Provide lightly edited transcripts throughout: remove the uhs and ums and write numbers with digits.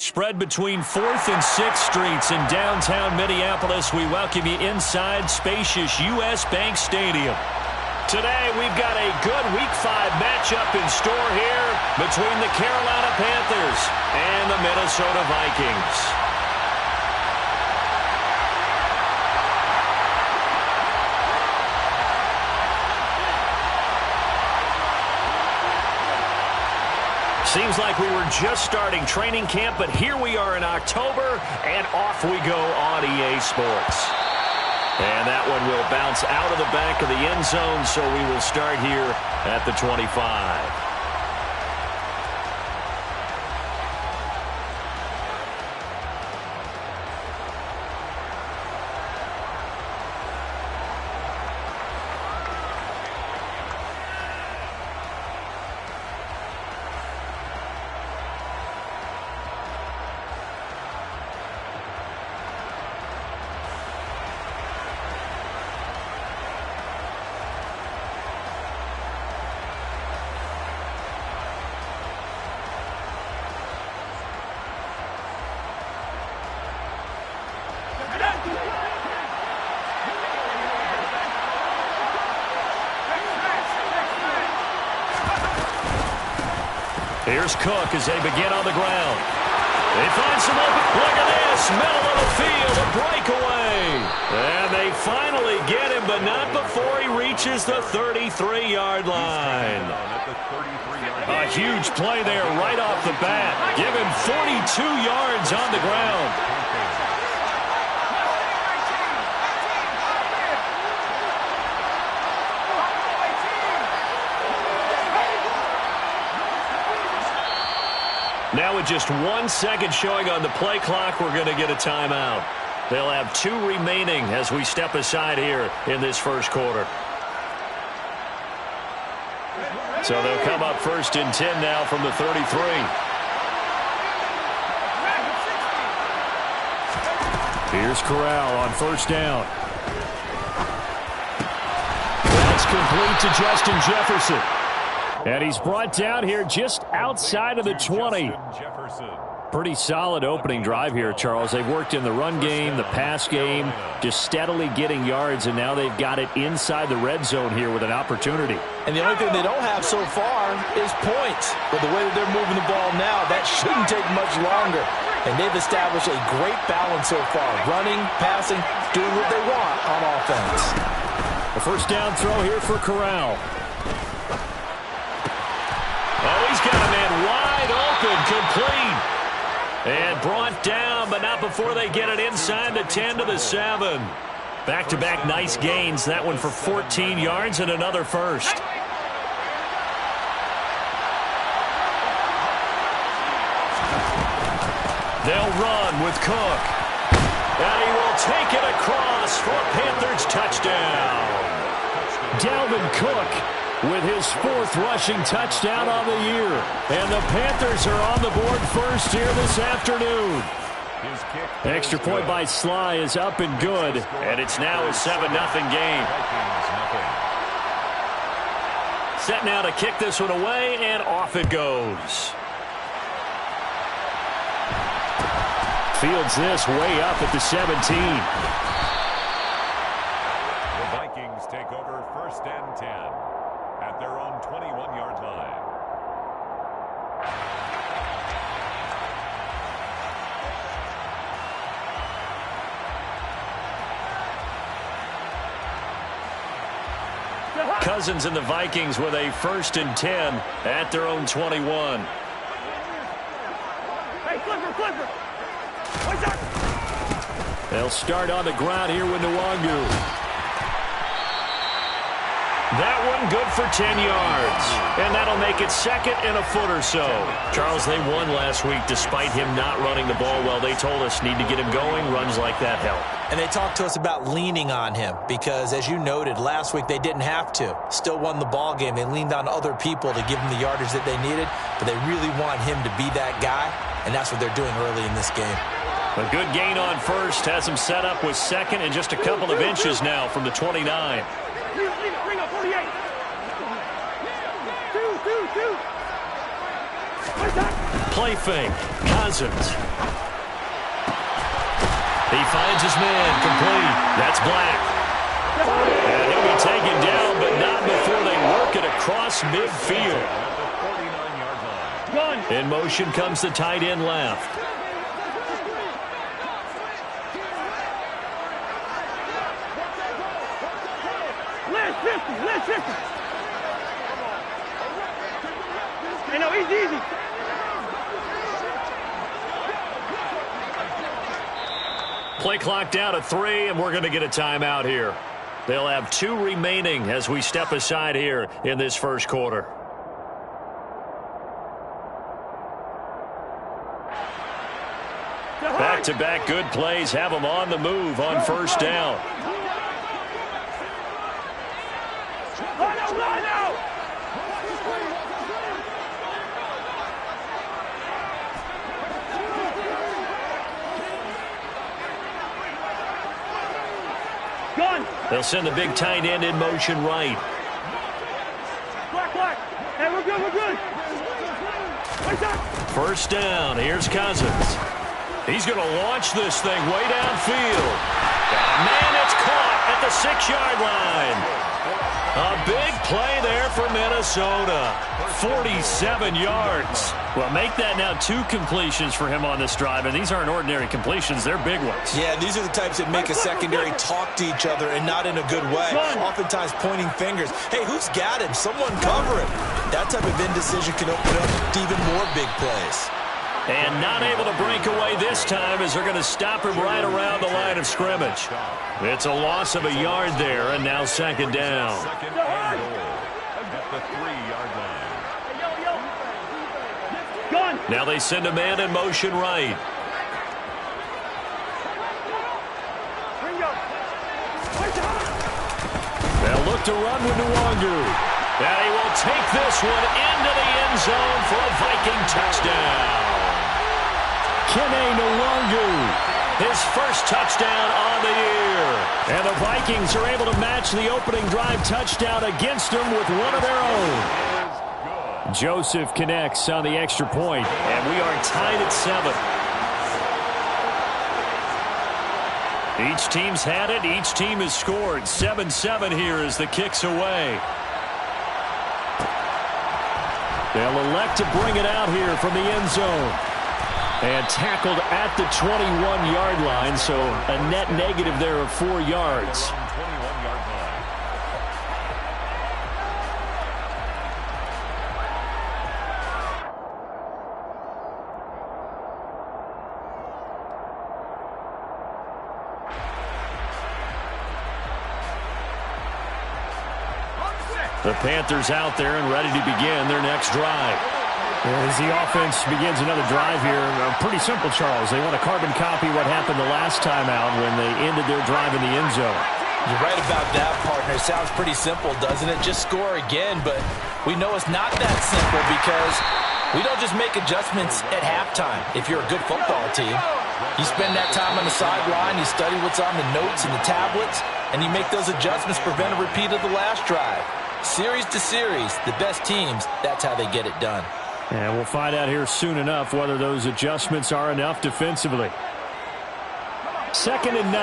Spread between 4th and 6th Streets in downtown Minneapolis. We welcome you inside spacious U.S. Bank Stadium. Today, we've got a good Week 5 matchup in store here between the Carolina Panthers and the Minnesota Vikings. Seems like we were just starting training camp, but here we are in October, and off we go on EA Sports. And that one will bounce out of the back of the end zone, so we will start here at the 25. Here's Cook as they begin on the ground. They find some open. Look at this. Middle of the field. A breakaway. And they finally get him, but not before he reaches the 33-yard line. A huge play there right off the bat. Give him 42 yards on the ground. Now with just 1 second showing on the play clock, we're going to get a timeout. They'll have 2 remaining as we step aside here in this first quarter. So they'll come up 1st and 10 now from the 33. Here's Corral on 1st down. That's complete to Justin Jefferson. And he's brought down here just outside of the 20. Pretty solid opening drive here, Charles. They've worked in the run game, the pass game, just steadily getting yards, and now they've got it inside the red zone here with an opportunity. And the only thing they don't have so far is points. But the way that they're moving the ball now, that shouldn't take much longer. And they've established a great balance so far. Running, passing, doing what they want on offense. The 1st down throw here for Corral. Oh, he's got a man wide open, complete. And brought down, but not before they get it inside the 10 to the 7. Back-to-back nice gains. That one for 14 yards and another first. They'll run with Cook. And he will take it across for a Panthers touchdown. Dalvin Cook with his 4th rushing touchdown on the year. And the Panthers are on the board first here this afternoon. Extra point by Sly is up and good. And it's now a 7-0 game. Set now to kick this one away, and off it goes. Fields this way up at the 17. The Vikings take over 1st and 10. At their own 21-yard line. Cousins and the Vikings with a 1st and 10 at their own 21. Hey, flipper. They'll start on the ground here with Nwangu. That one good for 10 yards. And that'll make it 2nd and a foot or so. Charles, they won last week despite him not running the ball well. They told us need to get him going. Runs like that help. And they talked to us about leaning on him because, as you noted, last week they didn't have to. Still won the ball game. They leaned on other people to give them the yardage that they needed, but they really want him to be that guy, and that's what they're doing early in this game. A good gain on 1st. Has him set up with 2nd and just a couple of inches now from the 29. Bring up 48. Two. Play fake. Cousins. He finds his man. Complete. That's Black. And he'll be taken down, but not before they work it across midfield. In motion comes the tight end left. Last 50. Hey, no, easy. Play clock down to 3, and we're going to get a timeout here. They'll have 2 remaining as we step aside here in this first quarter. Back-to-back good plays have them on the move on first down. Line out! Gun! They'll send the big tight end in motion right. Black. Hey, we're good. First down. Here's Cousins. He's going to launch this thing way downfield. And man, it's caught at the 6-yard line. A big play there for Minnesota. 47 yards. Well, make that now 2 completions for him on this drive, and these aren't ordinary completions. They're big ones. Yeah, these are the types that make a secondary talk to each other and not in a good way. Oftentimes pointing fingers. Hey, who's got him? Someone cover him. That type of indecision can open up to even more big plays. And not able to break away this time as they're going to stop him right around the line of scrimmage. It's a loss of a yard there, and now second down. Second and goal at the 3-yard line. Now they send a man in motion right. They'll look to run with Nwangu. And he will take this one into the end zone for a Viking touchdown. Kene Nwangu, his first touchdown on the year. And the Vikings are able to match the opening drive touchdown against them with one of their own. Joseph connects on the extra point, and we are tied at 7. Each team's had it. Each team has scored. 7-7 here as the kick's away. They'll elect to bring it out here from the end zone. And tackled at the 21-yard line, so a net negative there of 4 yards. The Panthers out there and ready to begin their next drive. As the offense begins another drive here, pretty simple, Charles. They want to carbon copy what happened the last time out when they ended their drive in the end zone. You're right about that, partner. It sounds pretty simple, doesn't it? Just score again, but we know it's not that simple because we don't just make adjustments at halftime. If you're a good football team, you spend that time on the sideline, you study what's on the notes and the tablets, and you make those adjustments to prevent a repeat of the last drive. Series to series, the best teams, that's how they get it done. And we'll find out here soon enough whether those adjustments are enough defensively. 2nd and 9.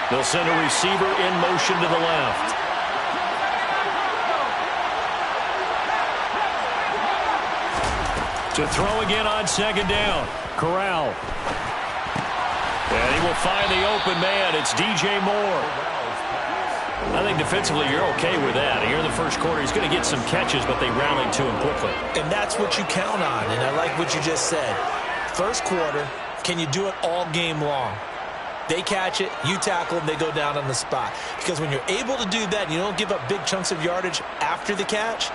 They'll send a receiver in motion to the left. To throw again on 2nd down. Corral. And he will find the open man. It's DJ Moore. I think defensively you're okay with that. Here in the first quarter, he's going to get some catches, but they rallied to him quickly. And that's what you count on, and I like what you just said. First quarter, can you do it all game long? They catch it, you tackle them, they go down on the spot. Because when you're able to do that and you don't give up big chunks of yardage after the catch,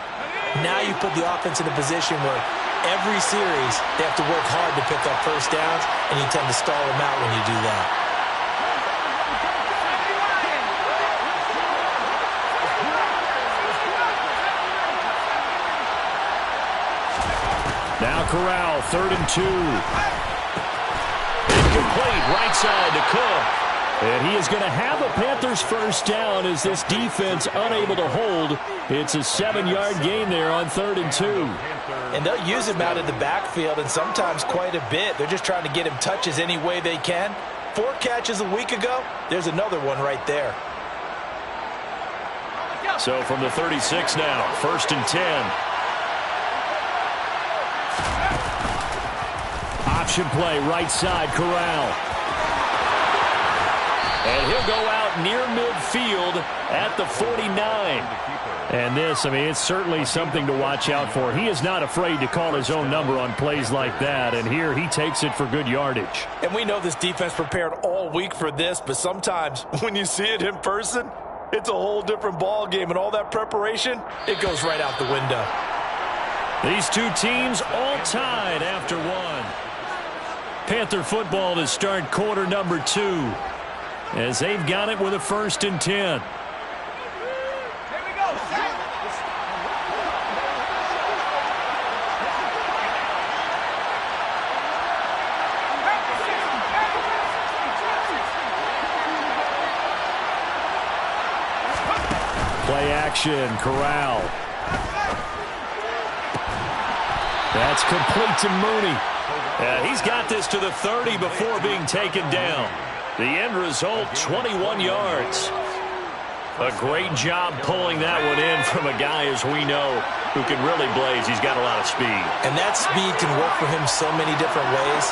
now you put the offense in a position where every series they have to work hard to pick up first downs, and you tend to stall them out when you do that. Now Corral, 3rd and 2. Incomplete, right side to Cook. And he is going to have a Panthers first down as this defense unable to hold. It's a 7-yard gain there on 3rd and 2. And they'll use him out in the backfield, and sometimes quite a bit. They're just trying to get him touches any way they can. 4 catches a week ago, there's another one right there. So from the 36 now, 1st and 10. Option play, right side, Corral. And he'll go out near midfield at the 49. And this, I mean, it's certainly something to watch out for. He is not afraid to call his own number on plays like that. And here he takes it for good yardage. And we know this defense prepared all week for this, but sometimes when you see it in person, it's a whole different ball game. And all that preparation, it goes right out the window. These two teams all tied after one. Panther football to start quarter number 2. As they've got it with a 1st and 10. Play action, Corral. That's complete to Mooney. He's got this to the 30 before being taken down. The end result, 21 yards. A great job pulling that one in from a guy, as we know, who can really blaze. He's got a lot of speed. And that speed can work for him so many different ways.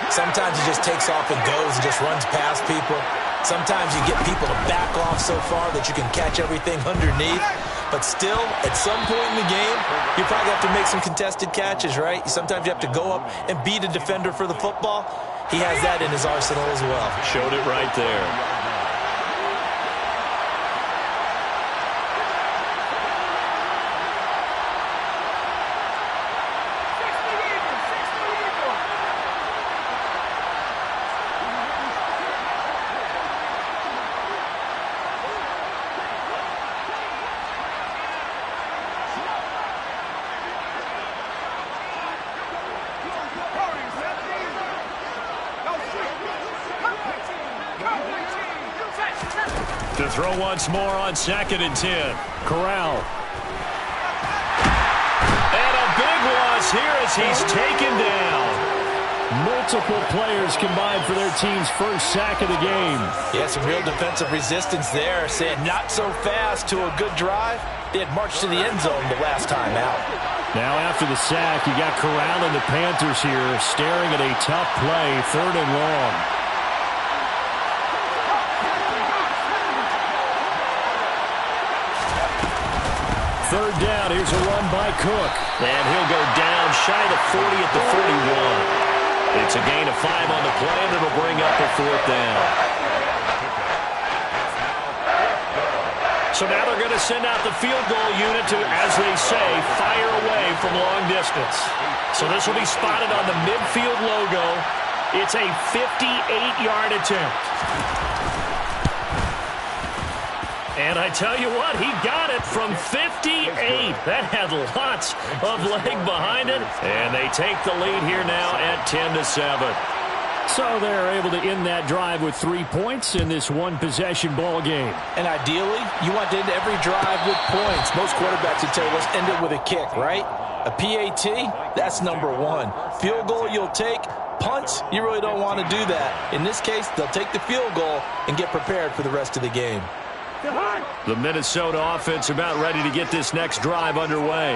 Sometimes he just takes off and goes and just runs past people. Sometimes you get people to back off so far that you can catch everything underneath. But still, at some point in the game, you probably have to make some contested catches, right? Sometimes you have to go up and beat a defender for the football. He has that in his arsenal as well. Showed it right there. To throw once more on 2nd and 10. Corral. And a big loss here as he's taken down. Multiple players combined for their team's first sack of the game. Yeah, some real defensive resistance there, saying not so fast to a good drive. They had marched to the end zone the last time out. Now after the sack, you got Corral and the Panthers here staring at a tough play, 3rd and long. Third down, here's a run by Cook. And he'll go down shy of 40 at the 41. It's a gain of 5 on the play, and it'll bring up a 4th down. So now they're going to send out the field goal unit to, as they say, fire away from long distance. So this will be spotted on the midfield logo. It's a 58-yard attempt. And I tell you what, he got it from 58. That had lots of leg behind it. And they take the lead here now at 10-7. So they're able to end that drive with 3 points in this one-possession ball game. And ideally, you want to end every drive with points. Most quarterbacks would tell you, let's end it with a kick, right? A PAT, that's number 1. Field goal you'll take. Punts, you really don't want to do that. In this case, they'll take the field goal and get prepared for the rest of the game. The Minnesota offense about ready to get this next drive underway.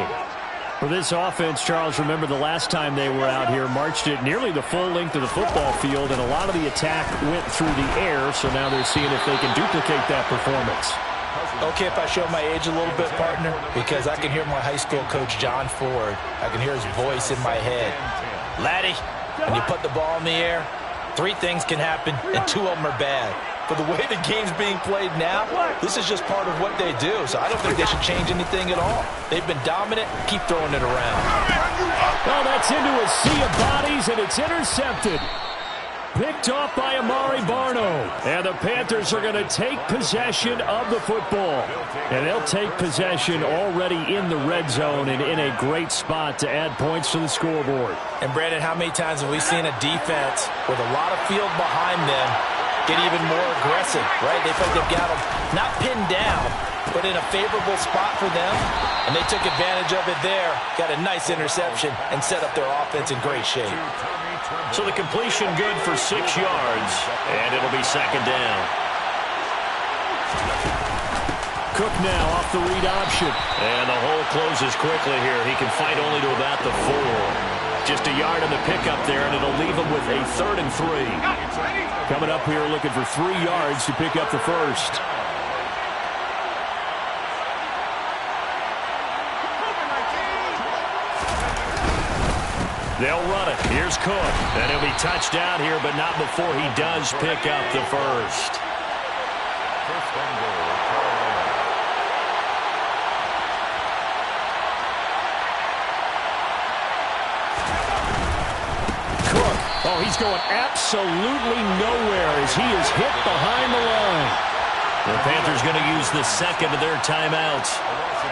For this offense, Charles, remember the last time they were out here, marched it nearly the full length of the football field, and a lot of the attack went through the air, so now they're seeing if they can duplicate that performance. Okay, if I show my age a little bit, partner, because I can hear my high school coach, John Ford. I can hear his voice in my head. Laddie, when you put the ball in the air, 3 things can happen, and 2 of them are bad. For the way the game's being played now, this is just part of what they do. So I don't think they should change anything at all. They've been dominant. Keep throwing it around. Well, that's into a sea of bodies, and it's intercepted. Picked off by Amari Barno. And the Panthers are going to take possession of the football. And they'll take possession already in the red zone and in a great spot to add points to the scoreboard. And, Brandon, how many times have we seen a defense with a lot of field behind them get even more aggressive, right? They feel like they've got them not pinned down, but in a favorable spot for them, and they took advantage of it there, got a nice interception, and set up their offense in great shape. So the completion good for 6 yards, and it'll be second down. Cook now off the read option. And the hole closes quickly here. He can fight only to about the 4. Just a yard on the pickup there, and it'll leave him with a 3rd and 3. Coming up here looking for 3 yards to pick up the first. They'll run it. Here's Cook. And he'll be touched down here, but not before he does pick up the first. First and goal. Oh, he's going absolutely nowhere as he is hit behind the line. The Panthers going to use the second of their timeouts.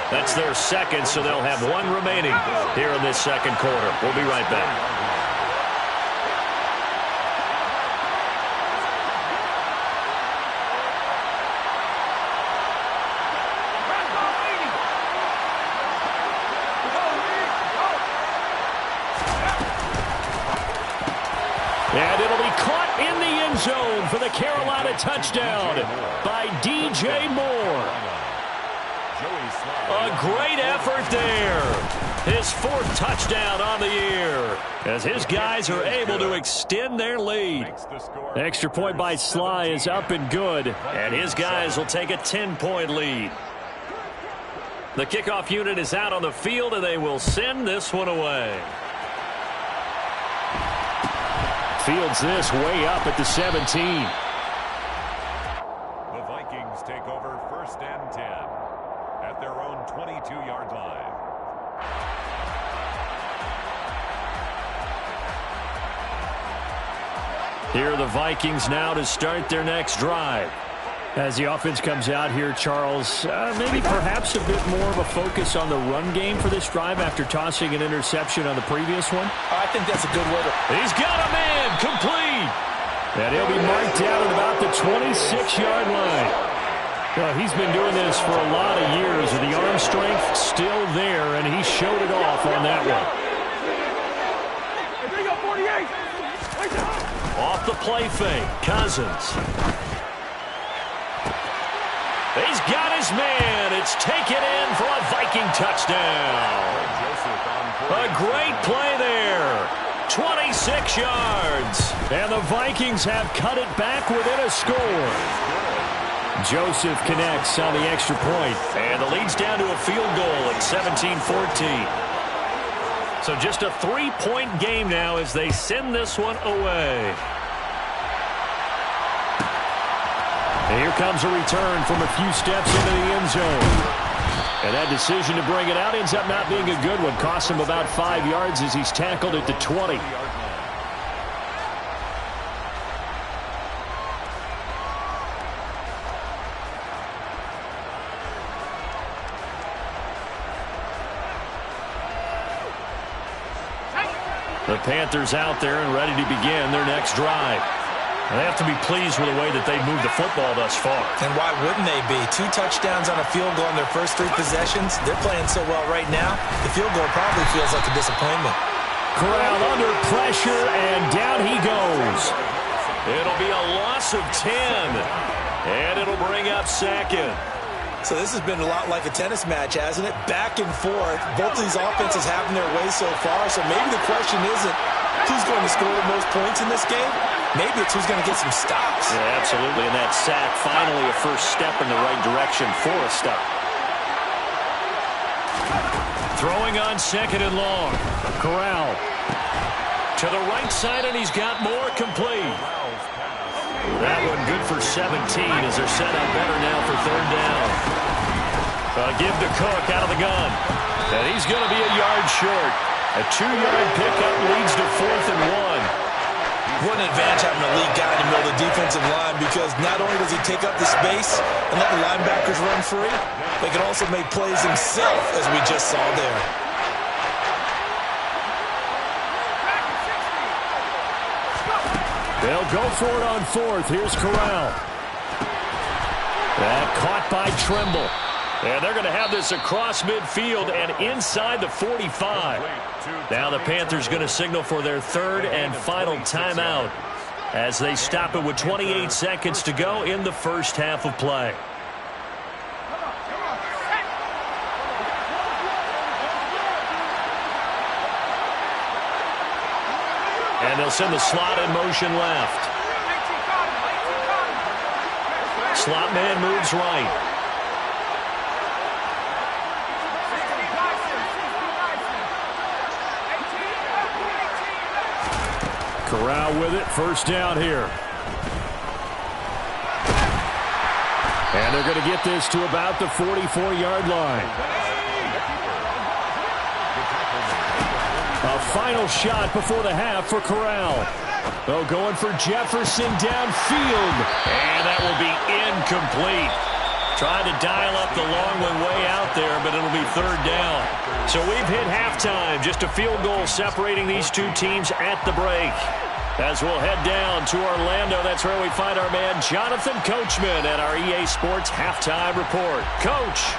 That's their second, so they'll have 1 remaining here in this second quarter. We'll be right back. And it'll be caught in the end zone for the Carolina touchdown by DJ Moore. A great effort there. His 4th touchdown on the year as his guys are able to extend their lead. Extra point by Sly is up and good, and his guys will take a 10-point lead. The kickoff unit is out on the field, and they will send this one away. Fields this way up at the 17. The Vikings take over 1st and 10 at their own 22-yard line. Here are the Vikings now to start their next drive. As the offense comes out here, Charles, maybe perhaps a bit more of a focus on the run game for this drive after tossing an interception on the previous one. I think that's a good way to... He's got a man complete. And he'll be marked down at about the 26-yard line. Well, he's been doing this for a lot of years, and the arm strength still there, and he showed it off on that one. Off the play fake, Cousins. He's got his man. It's taken in for a Viking touchdown. A great play there. 26 yards. And the Vikings have cut it back within a score. Joseph connects on the extra point. And the lead's down to a field goal at 17-14. So just a 3-point game now as they send this one away. And here comes a return from a few steps into the end zone. And that decision to bring it out ends up not being a good one. Costs him about 5 yards as he's tackled at the 20. The Panthers out there and ready to begin their next drive. They have to be pleased with the way that they've moved the football thus far. And why wouldn't they be? 2 touchdowns on a field goal in their first 3 possessions. They're playing so well right now, the field goal probably feels like a disappointment. Corral under pressure, and down he goes. It'll be a loss of 10, and it'll bring up second. So this has been a lot like a tennis match, hasn't it? Back and forth. Both of these offenses having their way so far, so maybe the question isn't who's going to score the most points in this game. Maybe it's who's going to get some stops. Yeah, absolutely. And that sack, finally a first step in the right direction for a stop. Throwing on 2nd and long. Corral to the right side, and he's got more complete. That one good for 17 as they're set up better now for 3rd down. Give to Cook out of the gun. And he's going to be a yard short. A 2-yard pickup leads to 4th and 1. What an advantage having a lead guy in the middle of the defensive line, because not only does he take up the space and let the linebackers run free, but he can also make plays himself, as we just saw there. They'll go for it on fourth. Here's Corral. That caught by Trimble. And they're going to have this across midfield and inside the 45. Now the Panthers going to signal for their third and final timeout as they stop it with 28 seconds to go in the first half of play. And they'll send the slot in motion left. Slot man moves right. Corral with it. First down here. And they're going to get this to about the 44-yard line. A final shot before the half for Corral. Oh, going for Jefferson downfield. And that will be incomplete. Trying to dial up the long one way out there, but it'll be third down. So we've hit halftime. Just a field goal separating these two teams at the break. As we'll head down to Orlando, that's where we find our man Jonathan Coachman at our EA Sports Halftime Report. Coach.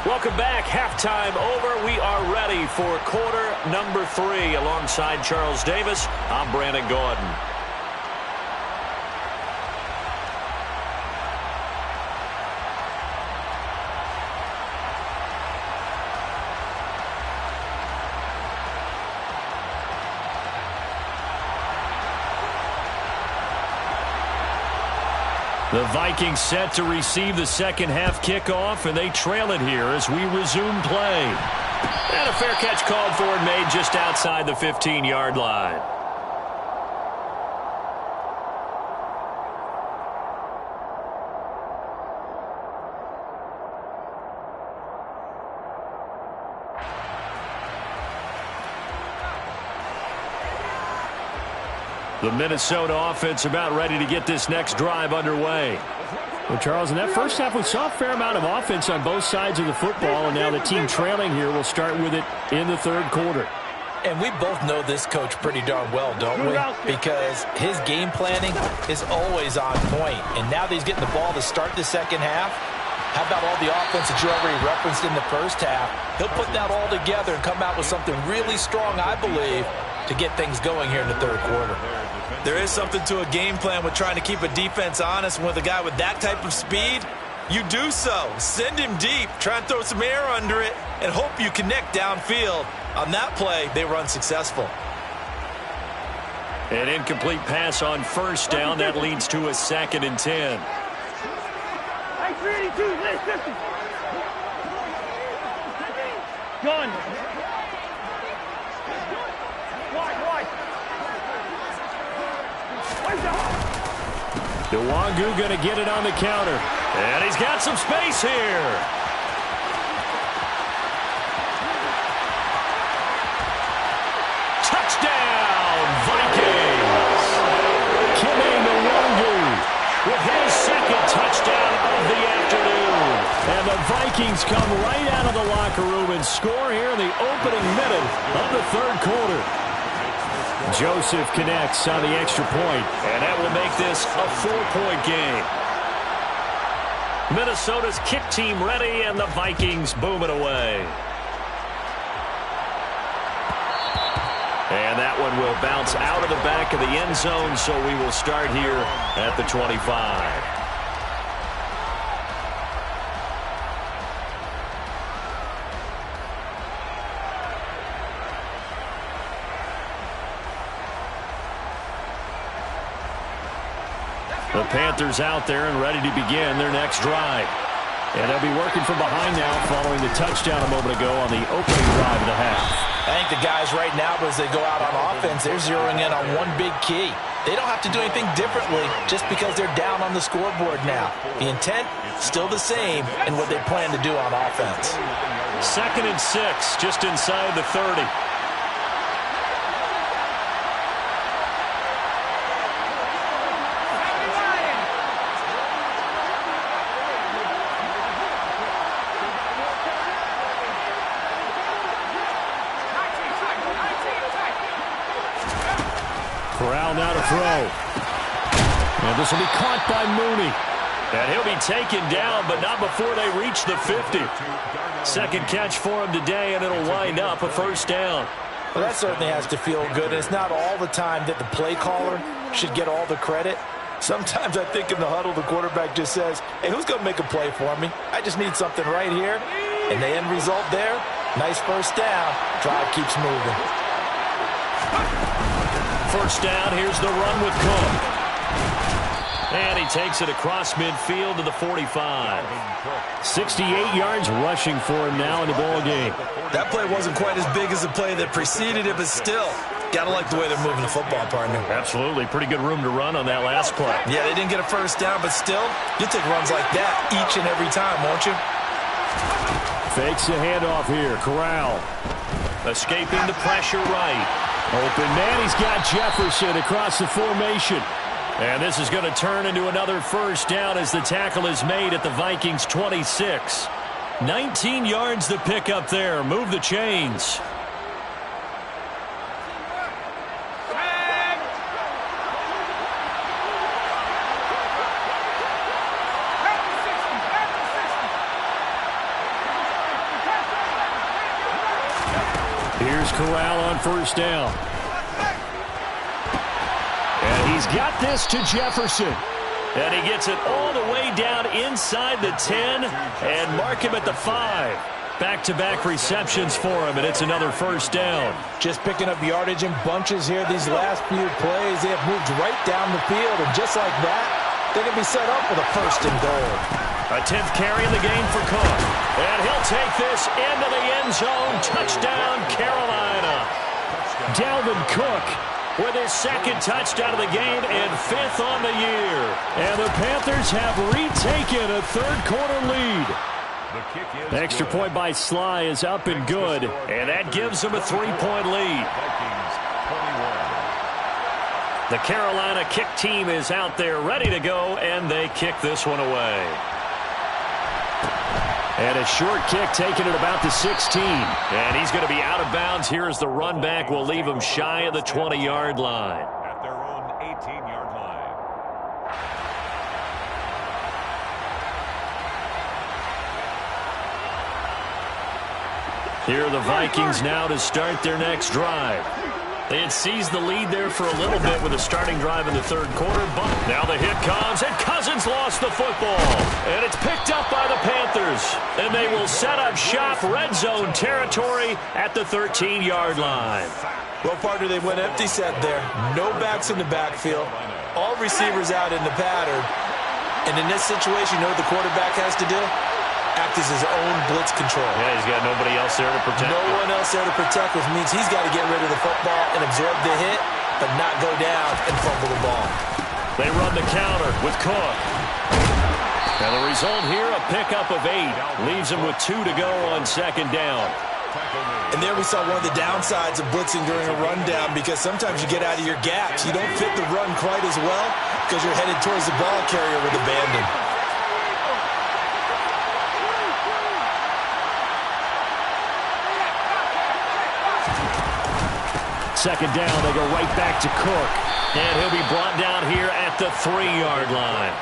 Welcome back. Halftime over. We are ready for quarter number 3. Alongside Charles Davis, I'm Brandon Gordon. The Vikings set to receive the second half kickoff, and they trail it here as we resume play. And a fair catch called for and made just outside the 15-yard line. The Minnesota offense about ready to get this next drive underway. Well, Charles, in that first half, we saw a fair amount of offense on both sides of the football, and now the team trailing here will start with it in the third quarter. And we both know this coach pretty darn well, don't we? Because his game planning is always on point. And now that he's getting the ball to start the second half, how about all the offense that you already referenced in the first half? He'll put that all together and come out with something really strong, I believe, to get things going here in the third quarter. There is something to a game plan with trying to keep a defense honest. With a guy with that type of speed, you do so. Send him deep, try and throw some air under it, and hope you connect downfield. On that play, they were unsuccessful. An incomplete pass on first down. That leads to a 2nd and 10. Hey, 382, let's 50. Gun. Nwangu going to get it on the counter. And he's got some space here. Touchdown, Vikings. Nwangu with his second touchdown of the afternoon. And the Vikings come right out of the locker room and score here in the opening minute of the third quarter. Joseph connects on the extra point, and that will make this a 4-point game. Minnesota's kick team ready, and the Vikings boom it away. And that one will bounce out of the back of the end zone, so we will start here at the 25. The Panthers out there and ready to begin their next drive. And they'll be working from behind now following the touchdown a moment ago on the opening drive of the half. I think the guys right now, as they go out on offense, they're zeroing in on one big key. They don't have to do anything differently just because they're down on the scoreboard now. The intent, still the same in what they plan to do on offense. 2nd and 6, just inside the 30. throw. And this will be caught by Mooney. And he'll be taken down, but not before they reach the 50. Second catch for him today, and it'll wind up a first down. Well, that certainly has to feel good. And it's not all the time that the play caller should get all the credit. Sometimes I think in the huddle, the quarterback just says, hey, who's going to make a play for me? I just need something right here. And the end result there, nice first down. Drive keeps moving. First down, here's the run with Cook. And he takes it across midfield to the 45. 68 yards rushing for him now in the ball game. That play wasn't quite as big as the play that preceded it, but still, gotta like the way they're moving the football, partner. Absolutely. Pretty good room to run on that last play. Yeah, they didn't get a first down, but still, you'll take runs like that each and every time, won't you? Fakes the handoff here. Corral escaping the pressure right. Open man. He's got Jefferson across the formation. And this is going to turn into another first down as the tackle is made at the Vikings 26. 19 yards to pick up there. Move the chains. Here's Corral on first down. And he's got this to Jefferson. And he gets it all the way down inside the 10 and mark him at the 5. Back-to-back receptions for him, and it's another first down. Just picking up yardage in bunches here these last few plays. They have moved right down the field, and just like that, they can be set up with a first and goal. A 10th carry in the game for Cook. And he'll take this into the end zone. Touchdown, Carolina. Dalvin Cook with his second touchdown of the game and 5th on the year. And the Panthers have retaken a third-quarter lead. Extra point by Sly is up and good, and that gives them a 3-point lead. The Carolina kick team is out there ready to go, and they kick this one away. And a short kick taken at about the 16. And he's going to be out of bounds here as the run back will leave him shy of the 20-yard line. At their own 18-yard line. Here are the Vikings now to start their next drive. They had seized the lead there for a little bit with a starting drive in the third quarter, but now the hit comes, and Cousins lost the football. And it's picked up by the Panthers. And they will set up shop red zone territory at the 13-yard line. Well, partner, they went empty set there. No backs in the backfield. All receivers out in the pattern. And in this situation, you know what the quarterback has to do? Act as his own blitz control. Yeah, he's got nobody else there to protect. No one else there to protect, which means he's got to get rid of the football and absorb the hit, but not go down and fumble the ball. They run the counter with Cook. And the result here, a pickup of 8. Leaves him with 2 to go on second down. And there we saw one of the downsides of blitzing during a rundown, because sometimes you get out of your gaps. You don't fit the run quite as well because you're headed towards the ball carrier with abandon. Second down, they go right back to Cook. And he'll be brought down here at the 3-yard line.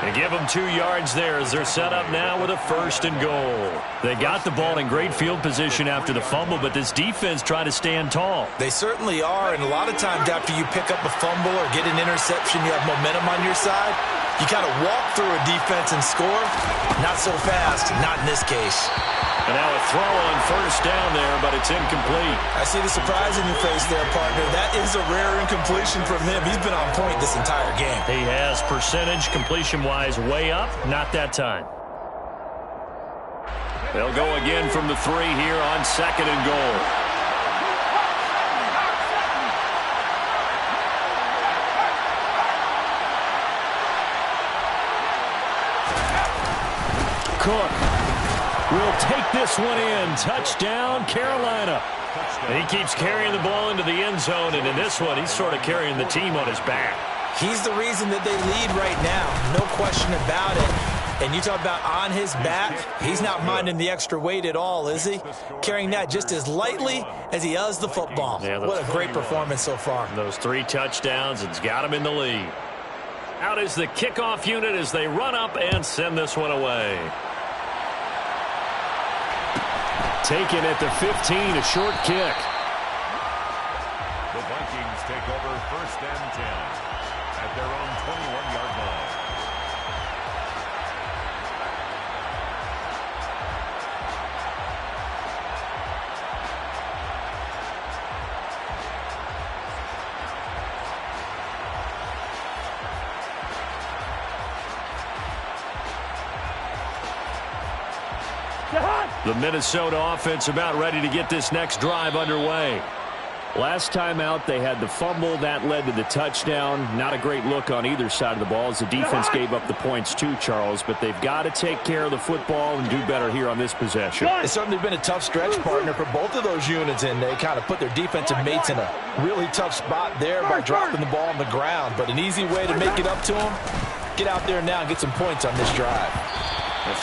They give him 2 yards there as they're set up now with a first and goal. They got the ball in great field position after the fumble, but this defense tried to stand tall. They certainly are, and a lot of times after you pick up a fumble or get an interception, you have momentum on your side. You kind of walk through a defense and score. Not so fast, not in this case. And now a throw on first down there, but it's incomplete. I see the surprise in your face there, partner. That is a rare incompletion from him. He's been on point this entire game. He has percentage completion-wise way up, not that time. They'll go again from the 3 here on second and goal. Cook will take this one in. Touchdown, Carolina. And he keeps carrying the ball into the end zone, and in this one, he's sort of carrying the team on his back. He's the reason that they lead right now. No question about it. And you talk about on his back, he's not minding the extra weight at all, is he? Carrying that just as lightly as he does the football. Yeah, what a great performance so far. Those 3 touchdowns, it's got him in the lead. Out is the kickoff unit as they run up and send this one away. Taken at the 15, a short kick. The Vikings take over 1st and 10 at their own 21-yard line. The Minnesota offense about ready to get this next drive underway. Last time out, they had the fumble. That led to the touchdown. Not a great look on either side of the ball as the defense gave up the points too, Charles. But they've got to take care of the football and do better here on this possession. It's certainly been a tough stretch, partner, for both of those units, and they kind of put their defensive mates in a really tough spot there by dropping the ball on the ground. But an easy way to make it up to them, get out there now and get some points on this drive.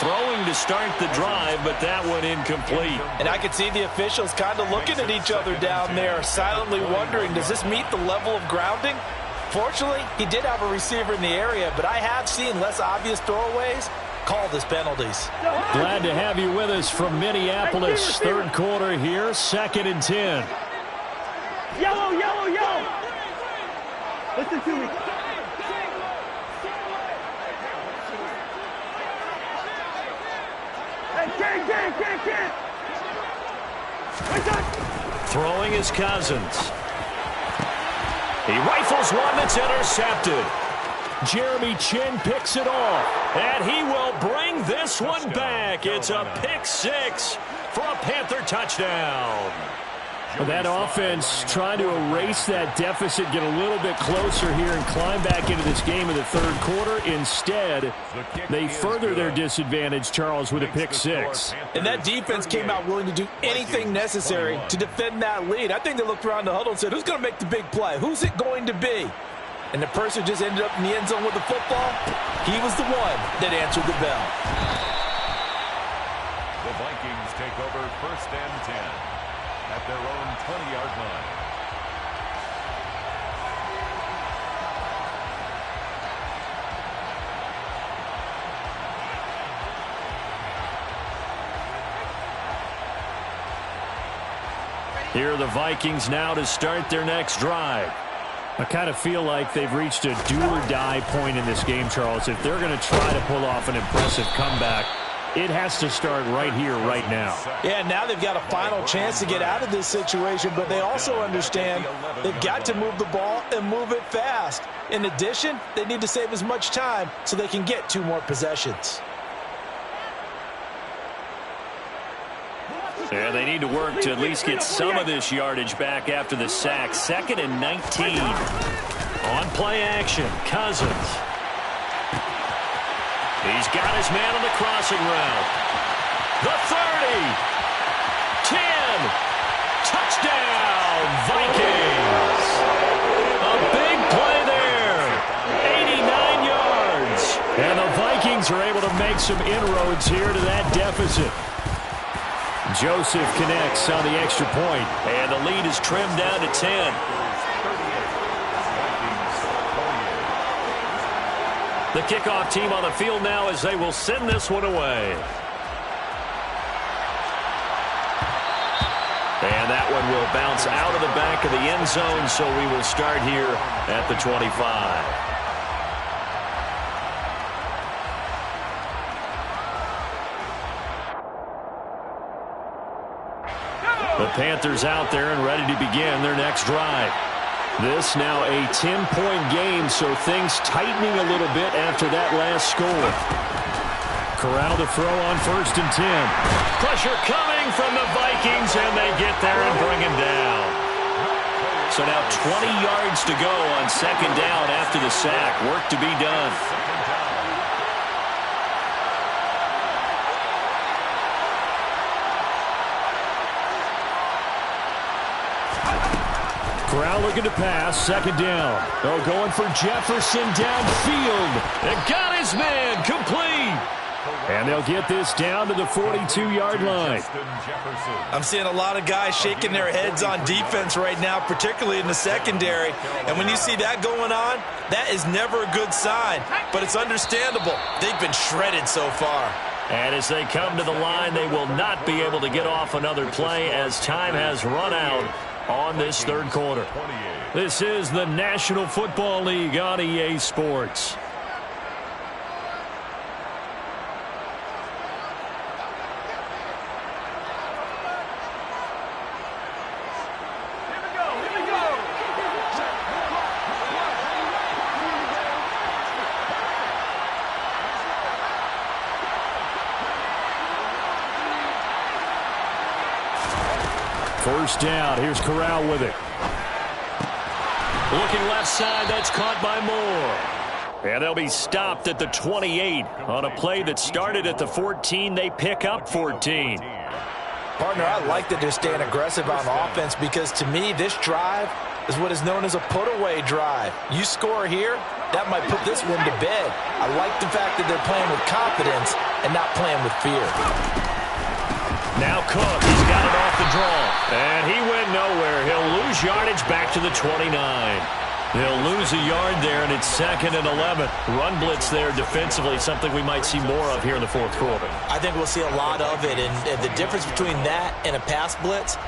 Throwing to start the drive, but that one incomplete. And I could see the officials kind of looking at each other down there, silently wondering, does this meet the level of grounding? Fortunately, he did have a receiver in the area, but I have seen less obvious throwaways called as penalties. Glad to have you with us from Minneapolis. 3rd quarter here, 2nd and 10. Yellow, yellow, yellow. Listen to me. Can't. Throwing is Cousins. He rifles one that's intercepted. Jeremy Chin picks it off, and he will bring this one back. It's a pick 6 for a Panther touchdown. That offense trying to erase that deficit, get a little bit closer here and climb back into this game in the 3rd quarter. Instead, they further their disadvantage, Charles, with a pick 6. And that defense came out willing to do anything necessary to defend that lead. I think they looked around the huddle and said, who's going to make the big play? Who's it going to be? And the person who just ended up in the end zone with the football, he was the one that answered the bell. The Vikings take over 1st and 10 at their own 20-yard line. Here are the Vikings now to start their next drive. I kind of feel like they've reached a do-or-die point in this game, Charles. If they're going to try to pull off an impressive comeback, it has to start right here, right now. Yeah, now they've got a final chance to get out of this situation, but they also understand they've got to move the ball and move it fast. In addition, they need to save as much time so they can get 2 more possessions. Yeah, they need to work to at least get some of this yardage back after the sack. 2nd and 19. On play action, Cousins. He's got his man on the crossing route. The 30. 10. Touchdown, Vikings. A big play there. 89 yards. And the Vikings are able to make some inroads here to that deficit. Joseph connects on the extra point, and the lead is trimmed down to 10. The kickoff team on the field now as they will send this one away. And that one will bounce out of the back of the end zone, so we will start here at the 25. The Panthers out there and ready to begin their next drive. This now a 10-point game, so things tightening a little bit after that last score. Corral to throw on 1st and 10. Pressure coming from the Vikings, and they get there and bring him down. So now 20 yards to go on 2nd down after the sack. Work to be done. Corral looking to pass, 2nd down. They're going for Jefferson downfield. It got his man complete. And they'll get this down to the 42-yard line. I'm seeing a lot of guys shaking their heads on defense right now, particularly in the secondary. And when you see that going on, that is never a good sign. But it's understandable. They've been shredded so far. And as they come to the line, they will not be able to get off another play as time has run out on this third quarter. This is the National Football League on EA Sports. First down. Here's Corral with it. Looking left side. That's caught by Moore. And they'll be stopped at the 28 on a play that started at the 14. They pick up 14. Partner, I like that they're staying aggressive on offense because to me this drive is what is known as a put-away drive. You score here, that might put this one to bed. I like the fact that they're playing with confidence and not playing with fear. Now Cook, he's got it off the draw. And he went nowhere. He'll lose yardage back to the 29. He'll lose a yard there, and it's 2nd and 11. Run blitz there defensively, something we might see more of here in the fourth quarter. I think we'll see a lot of it, and the difference between that and a pass blitz,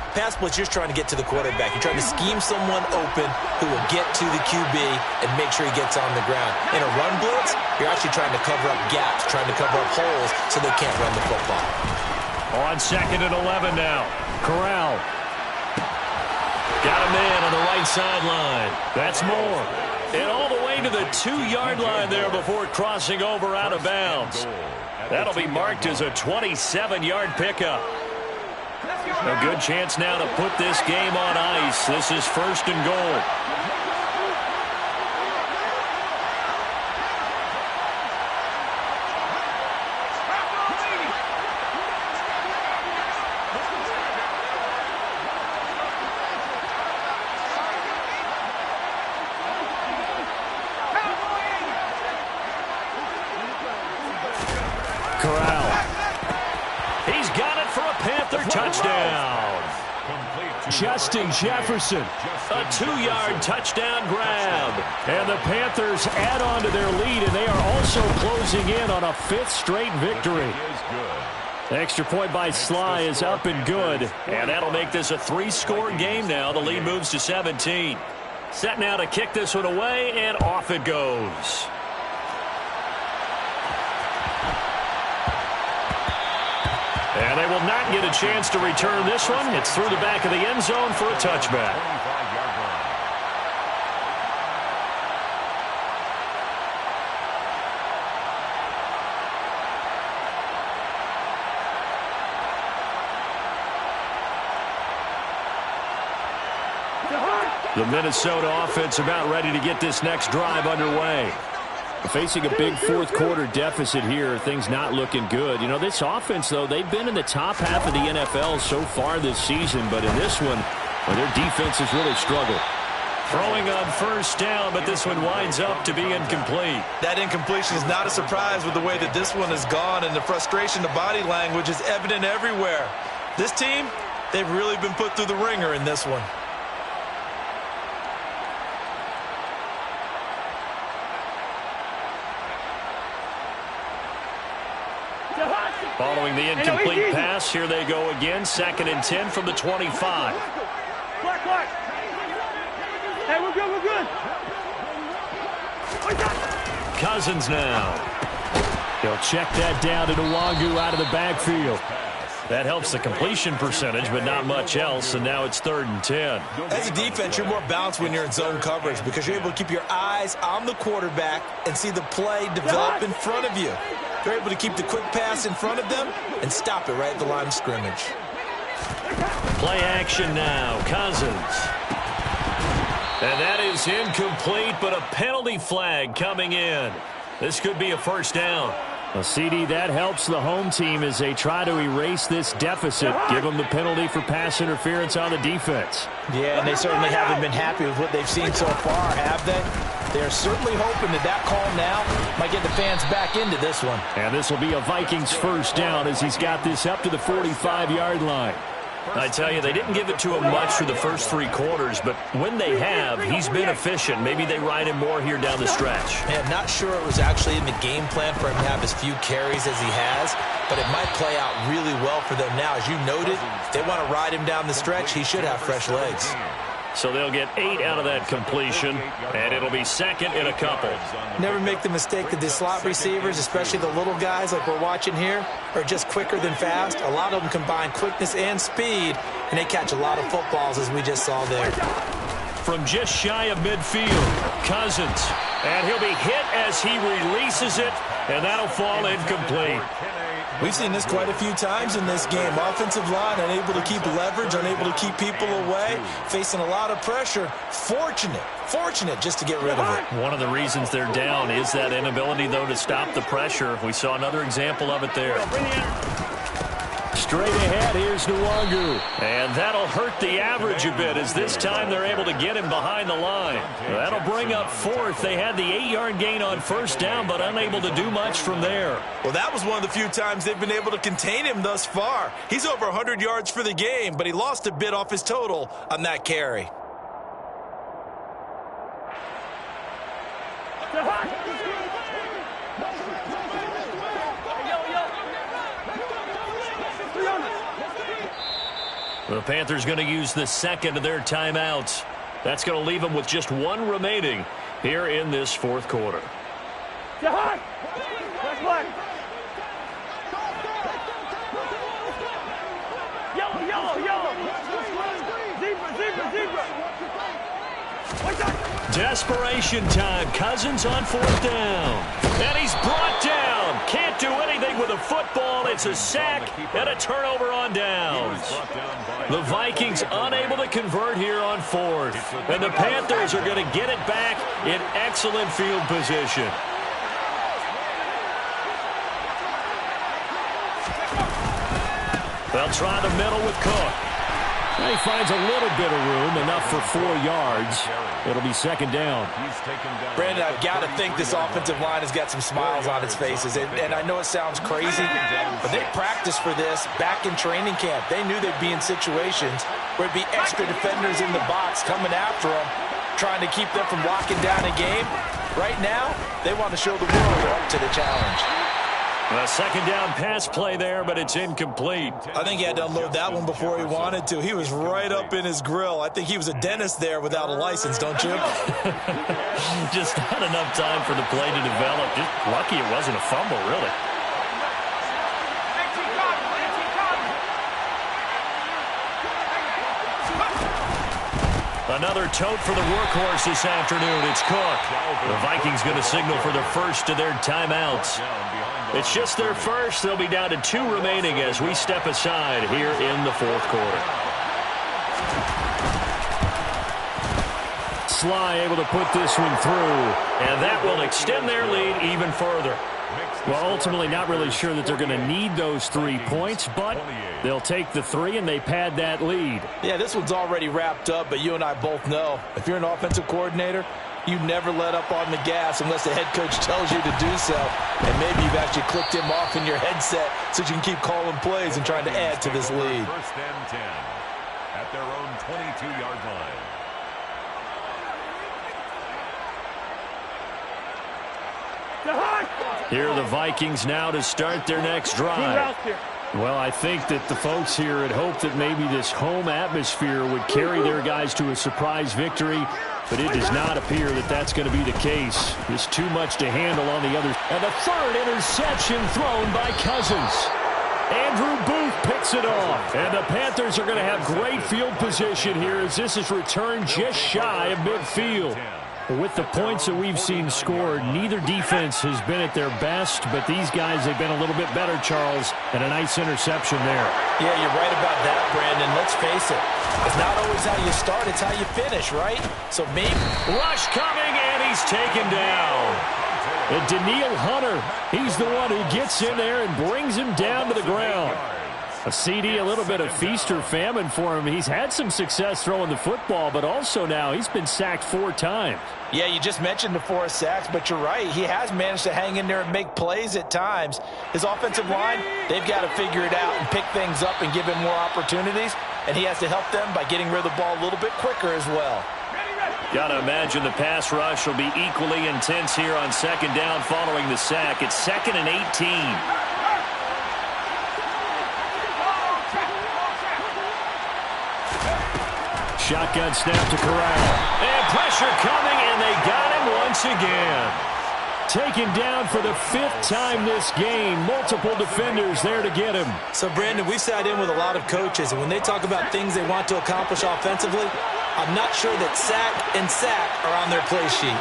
you're trying to get to the quarterback. You're trying to scheme someone open who will get to the QB and make sure he gets on the ground. In a run blitz, you're actually trying to cover up gaps, trying to cover up holes so they can't run the football. On 2nd and 11 now. Corral. Got a man on the right sideline. That's Moore. And all the way to the 2-yard line there before crossing over out of bounds. That'll be marked as a 27-yard pickup. A good chance now to put this game on ice. This is 1st and goal. Justin Jefferson, a 2-yard touchdown grab. And the Panthers add on to their lead, and they are also closing in on a 5th straight victory. Extra point by Sly is up and good, and that'll make this a 3-score game now. The lead moves to 17. Set now to kick this one away, and off it goes. And they will not get a chance to return this one. It's through the back of the end zone for a touchback. The Minnesota offense about ready to get this next drive underway. Facing a big fourth quarter deficit here, things not looking good. You know, this offense, though, they've been in the top half of the NFL so far this season, but in this one, well, their defense has really struggled. Throwing on first down, but this one winds up to be incomplete. That incompletion is not a surprise with the way that this one has gone, and the frustration, the body language is evident everywhere. This team, they've really been put through the ringer in this one. Following the incomplete pass, here they go again. 2nd and 10 from the 25. Clark. Hey, we're good. Cousins now. He'll check that down to Nwangu out of the backfield. That helps the completion percentage, but not much else, and now it's 3rd and 10. As a defense, you're more balanced when you're in zone coverage because you're able to keep your eyes on the quarterback and see the play develop in front of you. You're able to keep the quick pass in front of them and stop it right at the line of scrimmage. Play action now. Cousins. And that is incomplete, but a penalty flag coming in. This could be a first down. Well, CD, that helps the home team as they try to erase this deficit. Give them the penalty for pass interference on the defense. Yeah, and they certainly haven't been happy with what they've seen so far, have they? They are certainly hoping that call now might get the fans back into this one. And this will be a Vikings first down as he's got this up to the 45-yard line. I tell you, they didn't give it to him much for the first 3 quarters, but when they have, he's been efficient. Maybe they ride him more here down the stretch. Yeah, I'm not sure it was actually in the game plan for him to have as few carries as he has, but it might play out really well for them now. As you noted, they want to ride him down the stretch. He should have fresh legs. So they'll get 8 out of that completion, and it'll be second and a couple. Never make the mistake that the slot receivers, especially the little guys like we're watching here, are just quicker than fast. A lot of them combine quickness and speed, and they catch a lot of footballs, as we just saw there. From just shy of midfield, Cousins. And he'll be hit as he releases it, and that'll fall incomplete. We've seen this quite a few times in this game. Offensive line unable to keep leverage, unable to keep people away, facing a lot of pressure. Fortunate just to get rid of it. One of the reasons they're down is that inability, though, to stop the pressure. We saw another example of it there. Straight ahead, here's Nwangu. And that'll hurt the average a bit as this time they're able to get him behind the line. That'll bring up fourth. They had the 8-yard gain on first down, but unable to do much from there. Well, that was one of the few times they've been able to contain him thus far. He's over 100 yards for the game, but he lost a bit off his total on that carry. The Panthers going to use the second of their timeouts. That's going to leave them with just 1 remaining here in this fourth quarter. Black. Yellow. Zebra. Desperation time. Cousins on fourth down. And he's brought down. Can't do anything with a football. It's a sack and a turnover on downs. The Vikings unable to convert here on fourth. And the Panthers are going to get it back in excellent field position. They'll try the middle with Cook. He finds a little bit of room, enough for 4 yards. It'll be second down. Brandon, I've got to think this offensive line has got some smiles on its faces. And I know it sounds crazy, but they practiced for this back in training camp. They knew they'd be in situations where it'd be extra defenders in the box coming after them, trying to keep them from locking down a game. Right now, they want to show the world they're up to the challenge. A second down pass play there, but it's incomplete. I think he had to unload that one before he wanted to. He was right up in his grill. I think he was a dentist there without a license, don't you? Just not enough time for the play to develop. Just lucky it wasn't a fumble, really. Another tote for the workhorse this afternoon. It's Cook. The Vikings going to signal for the first of their timeouts. It's just their first. They'll be down to 2 remaining as we step aside here in the fourth quarter. Sly able to put this one through, and that will extend their lead even further. Well, ultimately not really sure that they're going to need those 3 points, but they'll take the 3 and they pad that lead. Yeah, this one's already wrapped up, but you and I both know if you're an offensive coordinator, you never let up on the gas unless the head coach tells you to do so. And maybe you've actually clicked him off in your headset so you can keep calling plays and trying to add to this lead. First and 10 at their own 22-yard line. Here are the Vikings now to start their next drive. Well, I think that the folks here had hoped that maybe this home atmosphere would carry their guys to a surprise victory, but it does not appear that that's going to be the case. There's too much to handle on the other. And the third interception thrown by Cousins. Andrew Booth picks it off. And the Panthers are going to have great field position here as this is returned just shy of midfield. With the points that we've seen scored, neither defense has been at their best, but these guys have been a little bit better, Charles, and a nice interception there. Yeah, you're right about that, Brandon. Let's face it. It's not always how you start, it's how you finish, right? So maybe... Rush coming, and he's taken down. And Daniil Hunter, he's the one who gets in there and brings him down to the ground. A CD, a little bit of feast or famine for him. He's had some success throwing the football, but also now he's been sacked 4 times. Yeah, you just mentioned the 4 sacks, but you're right. He has managed to hang in there and make plays at times. His offensive line, they've got to figure it out and pick things up and give him more opportunities, and he has to help them by getting rid of the ball a little bit quicker as well. Got to imagine the pass rush will be equally intense here on 2nd down following the sack. It's 2nd and 18. Shotgun snap to Corral. And pressure coming, and they got him once again. Taken down for the 5th time this game. Multiple defenders there to get him. So, Brandon, we've sat in with a lot of coaches, and when they talk about things they want to accomplish offensively, I'm not sure that sack and sack are on their play sheet.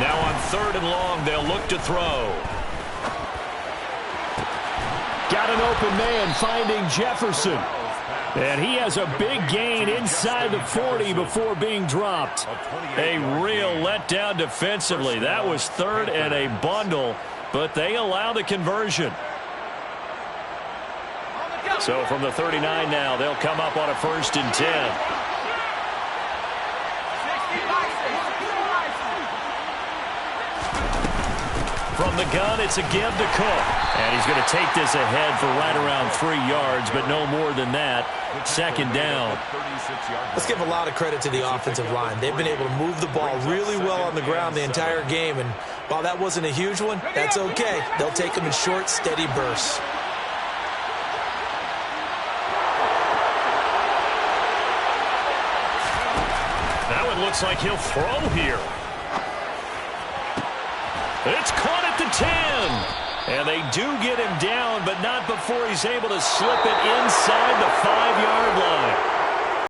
Now on 3rd and long, they'll look to throw. Got an open man finding Jefferson. And he has a big gain inside the 40 before being dropped. A real letdown defensively. That was 3rd and a bundle, but they allow the conversion. So from the 39 now, they'll come up on a 1st and 10. From the gun, it's a give to Cook. And he's going to take this ahead for right around 3 yards, but no more than that. 2nd down. Let's give a lot of credit to the offensive line. They've been able to move the ball really well on the ground the entire game. And while that wasn't a huge one, that's okay. They'll take them in short, steady bursts. Now it looks like he'll throw here. It's caught at the 10. And they do get him down, but not before he's able to slip it inside the 5-yard line.